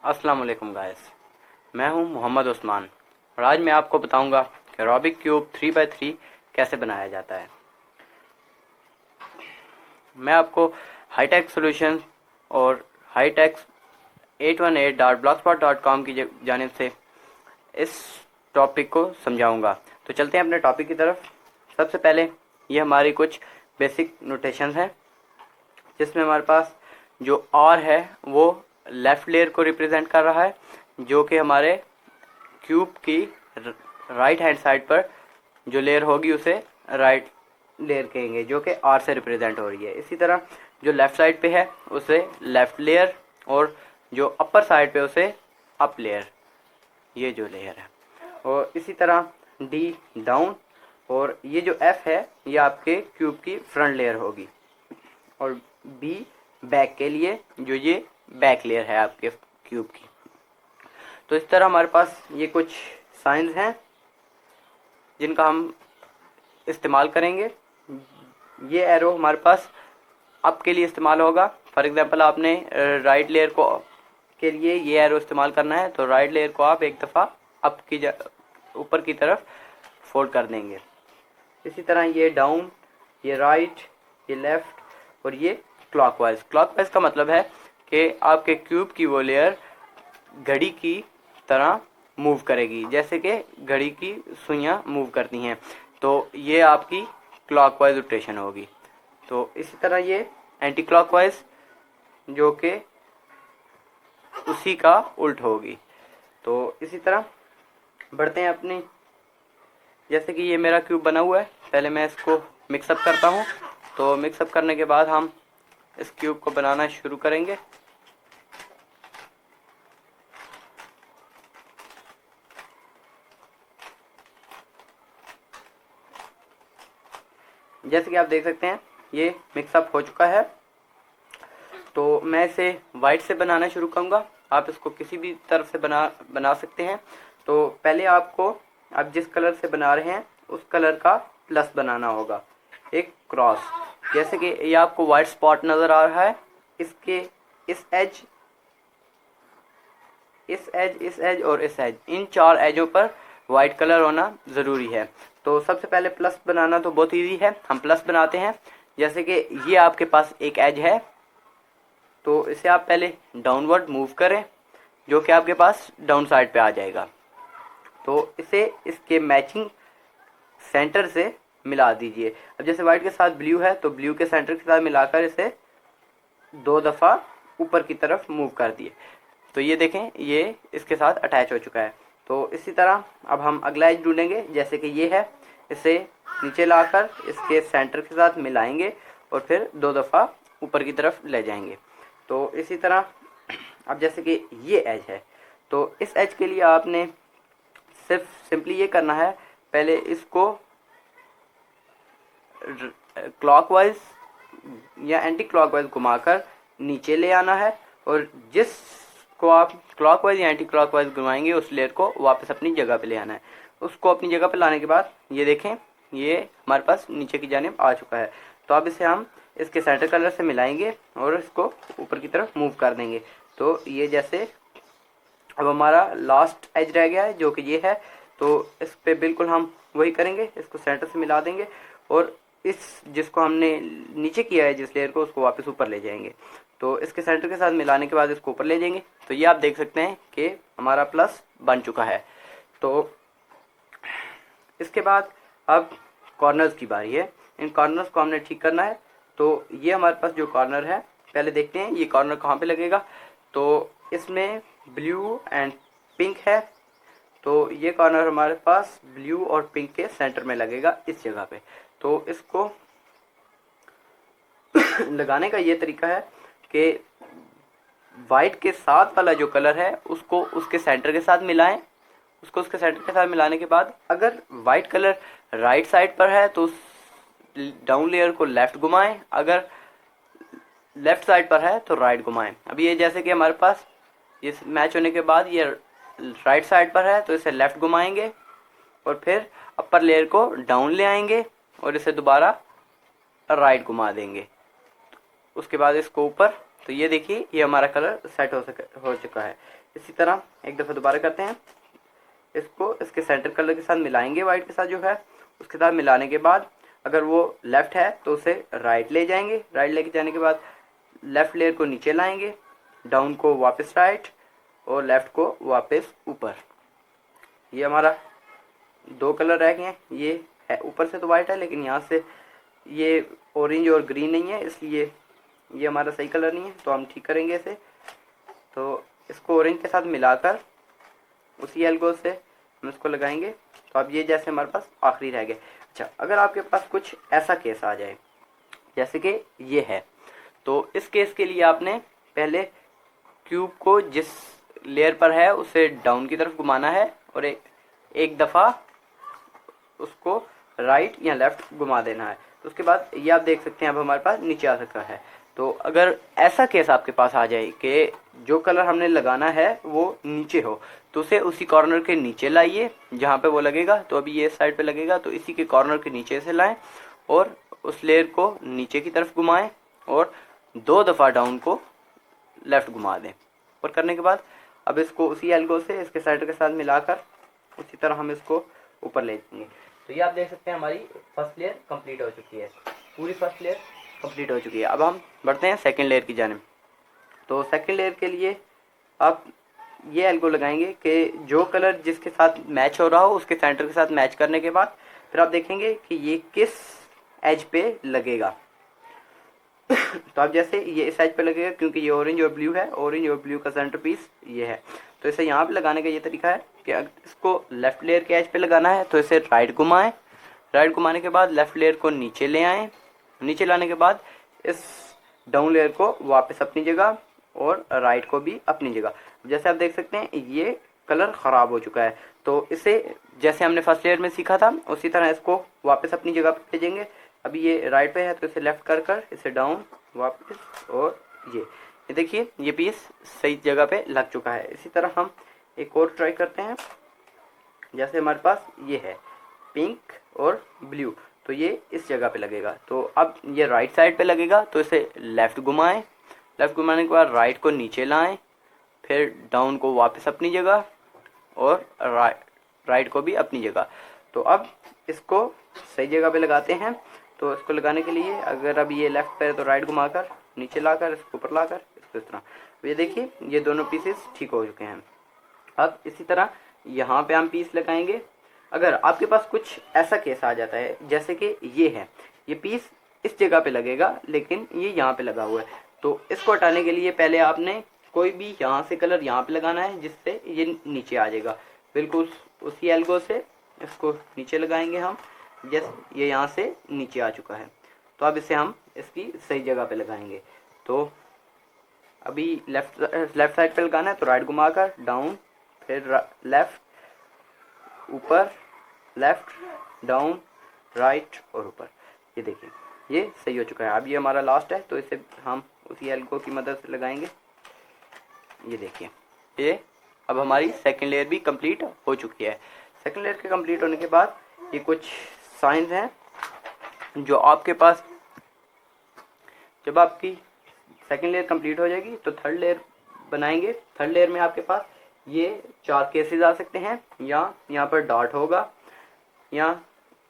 अस्सलाम वालेकुम गाइस, मैं हूं मोहम्मद उस्मान और आज मैं आपको बताऊंगा कि रूबिक क्यूब 3x3 कैसे बनाया जाता है। मैं आपको हाईटेक सॉल्यूशंस और हाईटेक 818.blogspot.com की जानिब से इस टॉपिक को समझाऊंगा। तो चलते हैं अपने टॉपिक की तरफ। सबसे पहले ये हमारी कुछ बेसिक नोटेशंस हैं, जिसमें हमारे पास जो आर है वो लेफ़्ट लेयर को रिप्रेजेंट कर रहा है, जो कि हमारे क्यूब की राइट हैंड साइड पर जो लेयर होगी उसे राइट लेयर कहेंगे, जो कि आर से रिप्रेजेंट हो रही है। इसी तरह जो लेफ़्ट साइड पे है उसे लेफ़्ट लेयर, और जो अपर साइड पे उसे अप लेयर, ये जो लेयर है। और इसी तरह डी डाउन, और ये जो एफ है ये आपके क्यूब की फ्रंट लेयर होगी, और बी बैक के लिए, जो ये बैक लेयर है आपके क्यूब की। तो इस तरह हमारे पास ये कुछ साइंस हैं जिनका हम इस्तेमाल करेंगे। ये एरो हमारे पास अप के लिए इस्तेमाल होगा। फॉर एग्जांपल आपने राइट लेयर को के लिए ये एरो इस्तेमाल करना है, तो राइट लेयर को आप एक दफ़ा अप की ऊपर की तरफ फोल्ड कर देंगे। इसी तरह ये डाउन, ये राइट, ये लेफ़्ट और ये क्लॉकवाइज। क्लॉकवाइज का मतलब है कि आपके क्यूब की वो लेयर घड़ी की तरह मूव करेगी, जैसे कि घड़ी की सुइयां मूव करती हैं। तो ये आपकी क्लॉकवाइज रोटेशन होगी। तो इसी तरह ये एंटी क्लॉकवाइज, जो कि उसी का उल्ट होगी। तो इसी तरह बढ़ते हैं अपनी। जैसे कि ये मेरा क्यूब बना हुआ है, पहले मैं इसको मिक्सअप करता हूँ। तो मिक्सअप करने के बाद हम इस क्यूब को बनाना शुरू करेंगे। जैसे कि आप देख सकते हैं ये मिक्सअप हो चुका है। तो मैं इसे वाइट से बनाना शुरू करूँगा। आप इसको किसी भी तरफ से बना सकते हैं। तो पहले आपको, आप जिस कलर से बना रहे हैं उस कलर का प्लस बनाना होगा, एक क्रॉस। जैसे कि ये आपको वाइट स्पॉट नज़र आ रहा है, इसके इस एज, इस एज और इस एज, इन चार एजों पर वाइट कलर होना ज़रूरी है। तो सबसे पहले प्लस बनाना तो बहुत इजी है, हम प्लस बनाते हैं। जैसे कि ये आपके पास एक एज है, तो इसे आप पहले डाउनवर्ड मूव करें, जो कि आपके पास डाउन साइड पे आ जाएगा। तो इसे इसके मैचिंग सेंटर से मिला दीजिए। अब जैसे वाइट के साथ ब्लू है, तो ब्लू के सेंटर के साथ मिलाकर इसे 2 दफ़ा ऊपर की तरफ मूव कर दिए। तो ये देखें, ये इसके साथ अटैच हो चुका है। तो इसी तरह अब हम अगला एज ढूंढेंगे। जैसे कि ये है, इसे नीचे लाकर इसके सेंटर के साथ मिलाएंगे और फिर 2 दफ़ा ऊपर की तरफ ले जाएंगे। तो इसी तरह अब जैसे कि ये एज है, तो इस एज के लिए आपने सिंपली ये करना है, पहले इसको क्लॉकवाइज या एंटी क्लॉकवाइज घुमाकर नीचे ले आना है, और जिसको आप क्लॉकवाइज या एंटी क्लॉकवाइज घुमाएंगे उस लेयर को वापस अपनी जगह पे ले आना है। उसको अपनी जगह पे लाने के बाद ये देखें, ये हमारे पास नीचे की जानिब आ चुका है। तो अब इसे हम इसके सेंटर कलर से मिलाएंगे और इसको ऊपर की तरफ मूव कर देंगे। तो ये जैसे अब हमारा लास्ट एज रह गया है, जो कि ये है। तो इस पे बिल्कुल हम वही करेंगे, इसको सेंटर से मिला देंगे और इस जिसको हमने नीचे किया है जिस लेयर को, उसको वापस ऊपर ले जाएंगे। तो इसके सेंटर के साथ मिलाने के बाद इसको ऊपर ले जाएंगे। तो ये आप देख सकते हैं कि हमारा प्लस बन चुका है। तो इसके बाद अब कॉर्नर्स की बारी है। इन कॉर्नर्स को हमने ठीक करना है। तो ये हमारे पास जो कॉर्नर है, पहले देखते हैं ये कॉर्नर कहाँ पे लगेगा। तो इसमें ब्लू एंड पिंक है, तो ये कॉर्नर हमारे पास ब्लू और पिंक के सेंटर में लगेगा, इस जगह पे। तो इसको लगाने का ये तरीका है कि वाइट के साथ वाला जो कलर है उसको उसके सेंटर के साथ मिलाएं। उसको उसके सेंटर के साथ मिलाने के बाद अगर वाइट कलर राइट साइड पर है तो डाउन लेयर को लेफ्ट घुमाएं, अगर लेफ्ट साइड पर है तो राइट घुमाएं। अब ये जैसे कि हमारे पास ये मैच होने के बाद ये राइट साइड पर है, तो इसे लेफ्ट घुमाएंगे और फिर अपर लेयर को डाउन ले आएंगे और इसे दोबारा राइट घुमा देंगे। उसके बाद इसको ऊपर। तो ये देखिए, ये हमारा कलर सेट हो चुका है। इसी तरह एक दफ़ा दोबारा करते हैं। इसको इसके सेंटर कलर के साथ मिलाएंगे, वाइट के साथ जो है। उसके साथ मिलाने के बाद अगर वो लेफ़्ट है तो उसे राइट ले जाएंगे, राइट लेके जाने के बाद लेफ़्ट लेयर को नीचे लाएंगे, डाउन को वापस राइट और लेफ़्ट को वापस ऊपर। ये हमारा दो कलर रह गए हैं। ये है ऊपर से तो वाइट है, लेकिन यहाँ से ये ऑरेंज और ग्रीन नहीं है, इसलिए ये हमारा सही कलर नहीं है, तो हम ठीक करेंगे इसे। तो इसको ऑरेंज के साथ मिलाकर उसी एल्गो से हम इसको लगाएंगे। तो अब ये जैसे हमारे पास आखिरी रह गए। अच्छा, अगर आपके पास कुछ ऐसा केस आ जाए जैसे कि ये है, तो इस केस के लिए आपने पहले क्यूब को जिस लेयर पर है उसे डाउन की तरफ घुमाना है और एक दफ़ा उसको राइट या लेफ़्ट घुमा देना है। तो उसके बाद ये आप देख सकते हैं अब हमारे पास नीचे आ सका है। तो अगर ऐसा केस आपके पास आ जाए कि जो कलर हमने लगाना है वो नीचे हो, तो उसे उसी कॉर्नर के नीचे लाइए जहाँ पे वो लगेगा। तो अभी ये साइड पे लगेगा, तो इसी के कॉर्नर के नीचे से लाएं और उस लेयर को नीचे की तरफ घुमाएं और दो दफ़ा डाउन को लेफ़्ट घुमा दें। और करने के बाद अब इसको उसी एल्गो से इसके साइड के साथ मिलाकर उसी तरह हम इसको ऊपर ले जाएंगे। तो ये आप देख सकते हैं हमारी फर्स्ट लेयर कंप्लीट हो चुकी है, पूरी फर्स्ट लेयर कंप्लीट हो चुकी है। अब हम बढ़ते हैं सेकंड लेयर की जानिब। तो सेकंड लेयर के लिए आप ये एल्गो लगाएंगे कि जो कलर जिसके साथ मैच हो रहा हो उसके सेंटर के साथ मैच करने के बाद फिर आप देखेंगे कि ये किस एज पे लगेगा। तो अब जैसे ये इस एज पे लगेगा, क्योंकि ये ऑरेंज और ब्लू है, ऑरेंज और ब्लू का सेंटर पीस ये है, तो इसे यहाँ पे लगाने का ये तरीका है कि अगर इसको लेफ्ट लेयर के एज पे लगाना है तो इसे राइट घुमाएं, राइट घुमाने के बाद लेफ्ट लेयर को नीचे ले आएँ, नीचे लाने के बाद इस डाउन लेयर को वापस अपनी जगह और राइट को भी अपनी जगह। जैसे आप देख सकते हैं ये कलर ख़राब हो चुका है, तो इसे जैसे हमने फर्स्ट लेयर में सीखा था उसी तरह इसको वापस अपनी जगह पर भेजेंगे। अभी ये राइट पे है तो इसे लेफ़्ट कर इसे डाउन वापस, और ये देखिए ये पीस सही जगह पे लग चुका है। इसी तरह हम एक और ट्राई करते हैं। जैसे हमारे पास ये है पिंक और ब्लू, तो ये इस जगह पे लगेगा। तो अब ये राइट साइड पे लगेगा, तो इसे लेफ़्ट घुमाएं, लेफ़्ट घुमाने के बाद राइट को नीचे लाएं, फिर डाउन को वापस अपनी जगह और राइट को भी अपनी जगह। तो अब इसको सही जगह पे लगाते हैं। तो इसको लगाने के लिए अगर अब ये लेफ़्ट पे है तो राइट घुमाकर नीचे लाकर इसको ऊपर लाकर इसको इस तरह। ये देखिए ये दोनों पीसेस ठीक हो चुके हैं। अब इसी तरह यहाँ पे हम पीस लगाएंगे। अगर आपके पास कुछ ऐसा केस आ जाता है जैसे कि ये है, ये पीस इस जगह पे लगेगा लेकिन ये यहाँ पे लगा हुआ है, तो इसको हटाने के लिए पहले आपने कोई भी यहाँ से कलर यहाँ पे लगाना है जिससे ये नीचे आ जाएगा। बिल्कुल उसी एल्गो से इसको नीचे लगाएंगे हम, जैसे ये यहाँ से नीचे आ चुका है। तो अब इसे हम इसकी सही जगह पे लगाएंगे। तो अभी लेफ्ट साइड पे लगाना है तो राइट घुमाकर डाउन, फिर लेफ़्ट, ऊपर, लेफ़्ट, डाउन, राइट और ऊपर। ये देखिए ये सही हो चुका है। अब ये हमारा लास्ट है तो इसे हम उसी एल्गो की मदद से लगाएंगे। ये देखिए ये अब हमारी सेकंड लेयर भी कंप्लीट हो चुकी है। सेकंड लेयर के कंप्लीट होने के बाद ये कुछ साइंस हैं जो आपके पास, जब आपकी सेकंड लेयर कंप्लीट हो जाएगी तो थर्ड लेयर बनाएंगे। थर्ड लेयर में आपके पास ये 4 केसेस आ सकते हैं। यहाँ पर डॉट होगा, यहाँ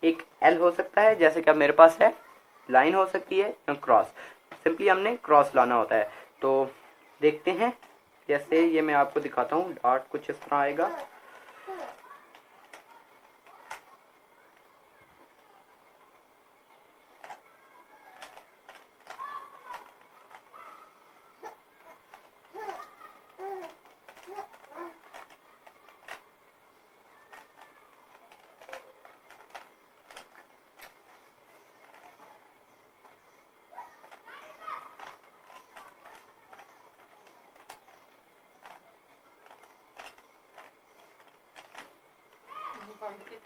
एक एल हो सकता है जैसे कि अब मेरे पास है, लाइन हो सकती है या क्रॉस। सिंपली हमने क्रॉस लाना होता है। तो देखते हैं, जैसे ये मैं आपको दिखाता हूँ। डॉट कुछ इस तरह आएगा,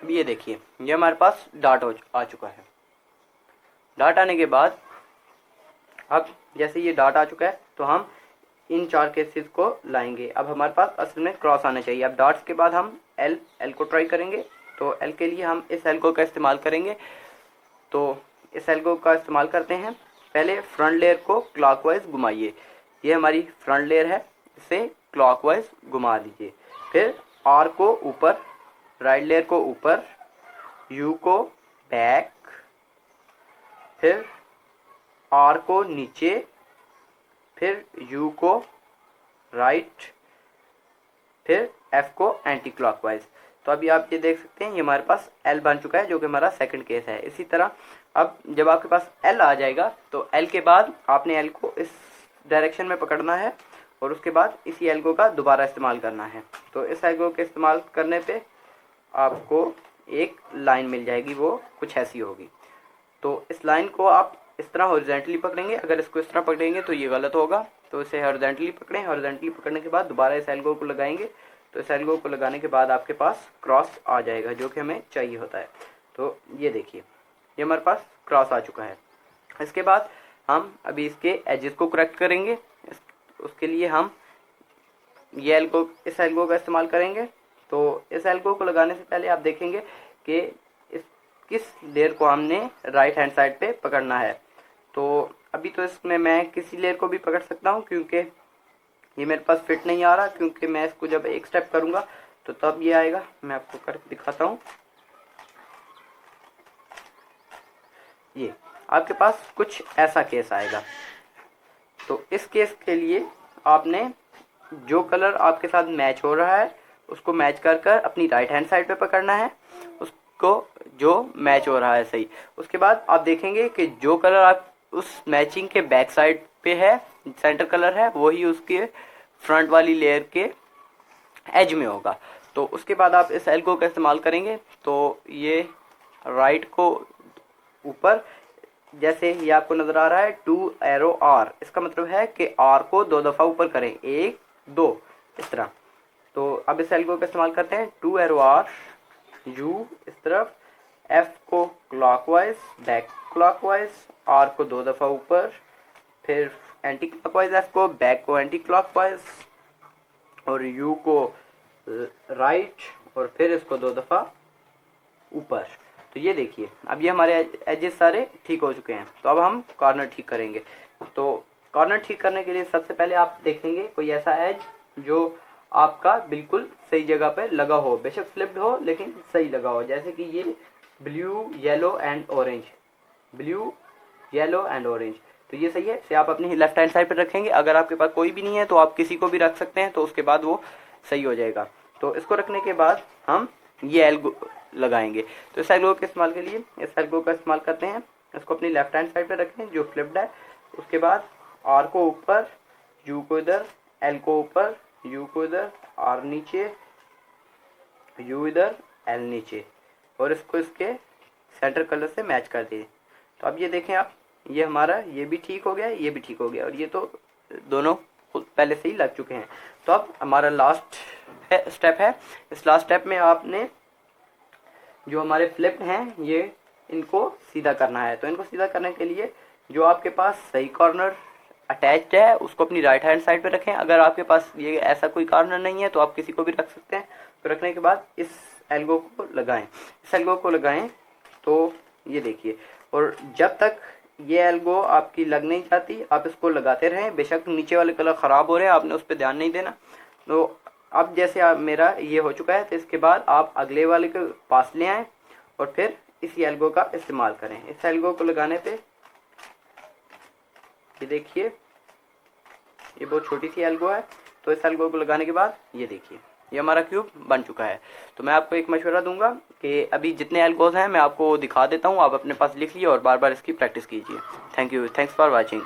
अब ये देखिए ये हमारे पास डॉट आ चुका है। डॉट आने के बाद अब जैसे ये डॉट आ चुका है तो हम इन 4 केसेस को लाएंगे। अब हमारे पास असल में क्रॉस आना चाहिए। अब डॉट्स के बाद हम एल को ट्राई करेंगे। तो एल के लिए हम इस एल्गो का इस्तेमाल करेंगे। तो इस एल्गो का इस्तेमाल करते हैं। पहले फ्रंट लेयर को क्लॉकवाइज घुमाइए। ये हमारी फ्रंट लेयर है, इसे क्लॉकवाइज घुमा दीजिए। फिर आर को ऊपर, राइट लेयर को ऊपर, यू को बैक, फिर आर को नीचे, फिर यू को राइट, फिर एफ को एंटी क्लॉकवाइज। तो अभी आप ये देख सकते हैं ये हमारे पास एल बन चुका है, जो कि हमारा सेकंड केस है। इसी तरह अब जब आपके पास एल आ जाएगा तो एल के बाद आपने एल को इस डायरेक्शन में पकड़ना है और उसके बाद इसी एल्गो का दोबारा इस्तेमाल करना है। तो इस एल्गो के इस्तेमाल करने पे आपको एक लाइन मिल जाएगी, वो कुछ ऐसी होगी। तो इस लाइन को आप इस तरह हॉरिजॉन्टली पकड़ेंगे, अगर इसको इस तरह पकड़ेंगे तो ये गलत होगा। तो इसे हॉरिजॉन्टली पकड़ें, हॉरिजॉन्टली पकड़ने के बाद दोबारा इस एल्गो को लगाएंगे। तो इस एल्गो को लगाने के बाद आपके पास क्रॉस आ जाएगा, जो कि हमें चाहिए होता है। तो ये देखिए ये हमारे पास क्रॉस आ चुका है। इसके बाद हम अभी इसके एजेस को करेक्ट करेंगे। उसके लिए हम ये एल्गो, इस एल्गो का इस्तेमाल करेंगे। तो इस एल्गो को लगाने से पहले आप देखेंगे कि इस किस लेयर को हमने राइट हैंड साइड पे पकड़ना है। तो अभी तो इसमें मैं किसी लेयर को भी पकड़ सकता हूँ, क्योंकि ये मेरे पास फिट नहीं आ रहा, क्योंकि मैं इसको जब एक स्टेप करूँगा तो तब ये आएगा। मैं आपको करके दिखाता हूँ। ये आपके पास कुछ ऐसा केस आएगा। तो इस केस के लिए आपने जो कलर आपके साथ मैच हो रहा है उसको मैच कर कर अपनी राइट हैंड साइड पे पकड़ना है, उसको जो मैच हो रहा है सही। उसके बाद आप देखेंगे कि जो कलर आप उस मैचिंग के बैक साइड पे है, सेंटर कलर है, वही उसके फ्रंट वाली लेयर के एज में होगा। तो उसके बाद आप इस एल्गो का इस्तेमाल करेंगे। तो ये राइट को ऊपर, जैसे ये आपको नजर आ रहा है 2 एरो आर, इसका मतलब है कि आर को 2 दफ़ा ऊपर करें, 1 2 इस तरह। तो अब इस एल्गो का इस्तेमाल करते हैं। 2 एरो आर, यू इस तरफ, एफ को क्लॉकवाइज बैक क्लॉकवाइज, आर को 2 दफ़ा ऊपर, फिर एंटी क्लॉकवाइज एफ को, बैक को एंटी क्लॉकवाइज, और यू को राइट, और फिर इसको 2 दफ़ा ऊपर। तो ये देखिए अब ये हमारे एजेस सारे ठीक हो चुके हैं। तो अब हम कॉर्नर ठीक करेंगे। तो कॉर्नर ठीक करने के लिए सबसे पहले आप देखेंगे कोई ऐसा एज जो आपका बिल्कुल सही जगह पे लगा हो, बेशक फ्लिप्ड हो लेकिन सही लगा हो। जैसे कि ये blue yellow and orange, blue yellow and orange, तो ये सही है। इसे आप अपनी लेफ्ट हैंड साइड पर रखेंगे। अगर आपके पास कोई भी नहीं है तो आप किसी को भी रख सकते हैं, तो उसके बाद वो सही हो जाएगा। तो इसको रखने के बाद हम ये एल्गो लगाएंगे। तो इस एल्गो के इस्तेमाल के लिए इस एल्गो का इस्तेमाल करते हैं। इसको अपनी लेफ्ट हैंड साइड पे रखें जो फ्लिप्ड है। उसके बाद आर को ऊपर, यू को इधर, एल को ऊपर, यू को इधर, आर नीचे, यू इधर, एल नीचे, और इसको इसके सेंटर कलर से मैच कर दिए। तो अब ये देखें आप, ये हमारा ये भी ठीक हो गया, ये भी ठीक हो गया, और ये तो दोनों पहले से ही लग चुके हैं। तो अब हमारा लास्ट स्टेप है। इस लास्ट स्टेप में आपने जो हमारे फ्लिप हैं ये इनको सीधा करना है। तो इनको सीधा करने के लिए जो आपके पास सही कॉर्नर अटैच्ड है उसको अपनी राइट हैंड साइड पे रखें। अगर आपके पास ये ऐसा कोई कॉर्नर नहीं है तो आप किसी को भी रख सकते हैं। तो रखने के बाद इस एल्गो को लगाएं। इस एल्गो को लगाएं तो ये देखिए, और जब तक ये एल्गो आपकी लग नहीं जाती आप इसको लगाते रहें। बेशक नीचे वाले कलर ख़राब हो रहे हैं, आपने उस पर ध्यान नहीं देना। तो अब जैसे आप मेरा ये हो चुका है, तो इसके बाद आप अगले वाले के पास ले आएँ और फिर इसी एल्गो का इस्तेमाल करें। इस एल्गो को लगाने पे ये देखिए ये बहुत छोटी सी एल्गो है। तो इस एल्गो को लगाने के बाद ये देखिए ये हमारा क्यूब बन चुका है। तो मैं आपको एक मशवरा दूंगा कि अभी जितने एल्गोज हैं मैं आपको दिखा देता हूँ, आप अपने पास लिख लीजिए और बार बार इसकी प्रैक्टिस कीजिए। Thank you, thanks for watching.